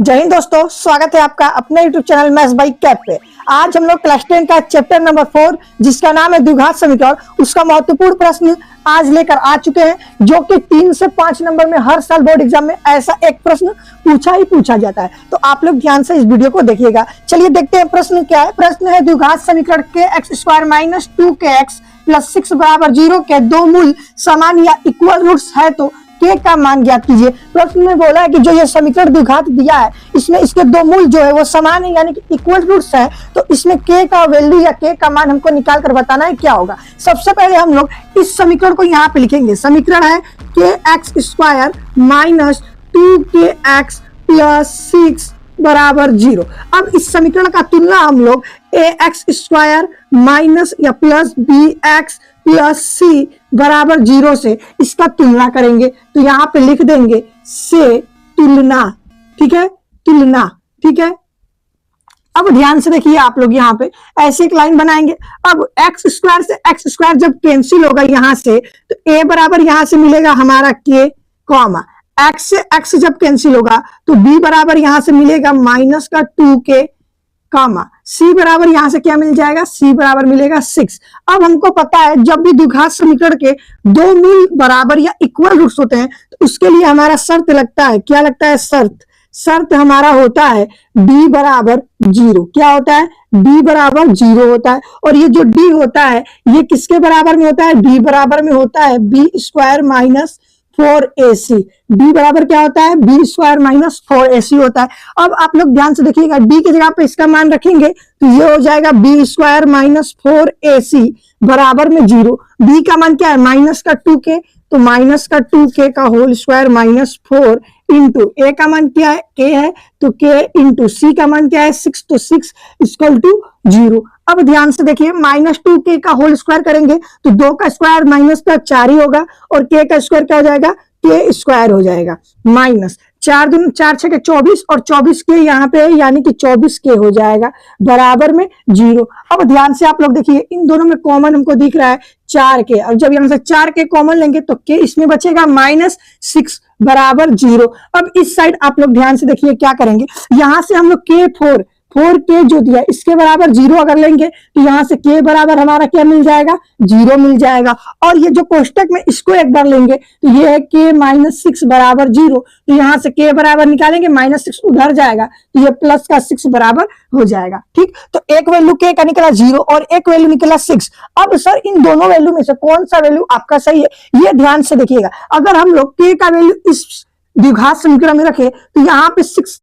जय हिंद दोस्तों, स्वागत है आपका अपने YouTube channel maths by cap पे। आज हम लोग क्लास 10 का चैप्टर नंबर 4 जिसका नाम है द्विघात समीकरण, उसका महत्वपूर्ण प्रश्न आज लेकर आ चुके हैं, जो कि 3 से 5 नंबर में हर साल बोर्ड एग्जाम में ऐसा एक प्रश्न पूछा जाता है। तो आप लोग ध्यान से इस वीडियो को देखिएगा। चलिए देखते हैं प्रश्न क्या है। प्रश्न है द्विघात समीकरण के x² - 2kx + 6 = 0 के दो मूल समान या इक्वल रूट्स है तो के का मान ज्ञात कीजिए। प्रश्न में बोला है कि जो ये समीकरण द्विघात दिया है, इसमें इसके दो मूल जो है वो समान है, यानी कि इक्वल रूट्स है। तो इसमें के का वैल्यू या के का मान हमको निकाल कर बताना है क्या होगा। सबसे पहले हम लोग इस समीकरण को यहाँ पे लिखेंगे। समीकरण है kx² - 2kx + 6 = 0। अब इस समीकरण का तुलना हम लोग ax² माइनस या प्लस bx + c = 0 से इसका तुलना करेंगे। तो यहाँ पे लिख देंगे से तुलना, ठीक है, तुलना, ठीक है। अब ध्यान से देखिए आप लोग, यहाँ पे ऐसे एक लाइन बनाएंगे। अब x² से x² जब कैंसिल होगा यहाँ से, तो a बराबर यहाँ से मिलेगा हमारा k, कॉमा x से x जब कैंसिल होगा तो b बराबर यहाँ से मिलेगा -2k, कामा c बराबर यहां से क्या मिल जाएगा, c बराबर मिलेगा 6। अब हमको पता है जब भी द्विघात समीकरण के दो मूल बराबर या इक्वल रूट्स होते हैं तो उसके लिए हमारा शर्त लगता है। क्या लगता है? शर्त हमारा होता है b बराबर 0। क्या होता है? b बराबर 0 होता है। और ये जो d होता है ये किसके बराबर में होता है? b बराबर में होता है b² - 4ac। b बराबर क्या होता है? b² - 4ac होता है। अब आप लोग ध्यान से देखिएगा, d की जगह पे इसका मान रखेंगे तो ये हो जाएगा b² - 4ac बराबर में 0। b का मान क्या है? -2k, तो -2k का होल स्क्वायर -4 इंटू a का मान क्या है? k है, तो k इंटू c का मान क्या है? 6, तो 6 = 0। अब ध्यान से देखिए, -2k का होल स्क्वायर करेंगे तो 2 का स्क्वायर माइनस का 4 ही होगा, और k का स्क्वायर क्या हो जाएगा? k² हो जाएगा। माइनस 4 दूनी 4 6 के 24, और 24 के यहाँ पे है, यानी कि 24k हो जाएगा बराबर में 0। अब ध्यान से आप लोग देखिए, इन दोनों में कॉमन हमको दिख रहा है 4k। अब जब यहाँ से 4k कॉमन लेंगे तो k इसमें बचेगा -6 बराबर 0। अब इस साइड आप लोग ध्यान से देखिए क्या करेंगे, यहाँ से हम लोग k4k जो दिया इसके बराबर 0 अगर लेंगे तो यहाँ से k बराबर हमारा क्या मिल जाएगा? 0 मिल जाएगा। और ये जो कोष्टक में इसको एक बार लेंगे तो ये है k - 6 बराबर 0, तो यहाँ से k बराबर निकालेंगे, -6 उधर जाएगा तो ये प्लस का 6 बराबर हो जाएगा। ठीक, तो एक वैल्यू k का निकला 0 और एक वैल्यू निकला 6। अब सर इन दोनों वैल्यू में से कौन सा वैल्यू आपका सही है, ये ध्यान से देखिएगा। अगर हम लोग k का वैल्यू इस द्विघात समीकरण में रखे तो यहाँ पे 6